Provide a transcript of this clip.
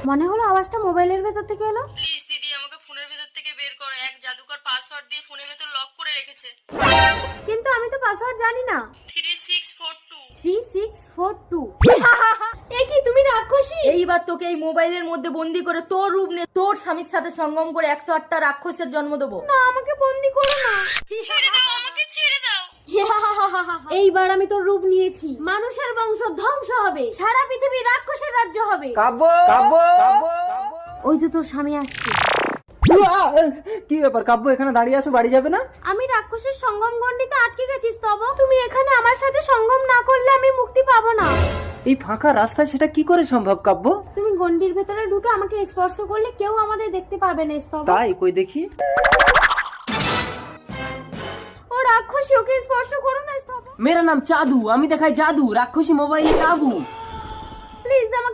মনে হলো আওয়াজটা মোবাইলের ভেতর থেকে এলো। প্লিজ দিদি, আমাকে ফোনের ভেতর থেকে বের করো। এক জাদুকর পাসওয়ার্ড দিয়ে ফোনের ভেতর লক করে রেখেছে। কিন্তু আমি তো পাসওয়ার্ড জানি না। 3642। 3642। এ কি, তুমি রাক্ষসী? এইবার তোকে এই মোবাইলের মধ্যে বন্দি করে তোর রূপ নিয়ে তোর স্বামীর সাথে সঙ্গম করে 108টা রাক্ষসের জন্ম দেবো। না, আমাকে বন্দি করো না। ছেড়ে দাও, আমাকে ছেড়ে দাও। এইবার আমি তোর রূপ নিয়েছি। মানুষের বংশ ধ্বংস হবে, সারা পৃথিবী রাক্ষসের রাজ্য হবে। কাব্য কাব্য ওই তো তোর স্বামী আসছে। কি ব্যাপার কাব্য, এখানে দাঁড়িয়ে আছো, বাড়ি যাবে না? আমি রাক্ষসের সঙ্গম গণ্ডিতে আটকে গেছি স্তব। তুমি এখানে আমার সাথে সঙ্গম না করলে আমি মুক্তি পাবো না। এই ফাঁকা রাস্তায় সেটা কি করে সম্ভব কাব্য? তুমি গণ্ডির ভেতরে ঢুকে আমাকে স্পর্শ করলে কেউ আমাদের দেখতে পারবে না স্তব। তাই কই দেখি। ও রাক্ষসী, ওকে স্পর্শ করো না স্তব। मेरा नाम चादू, আমি দেখাই জাদু, রাক্ষসী মোবাইলে কাবু। প্লিজ আমাকে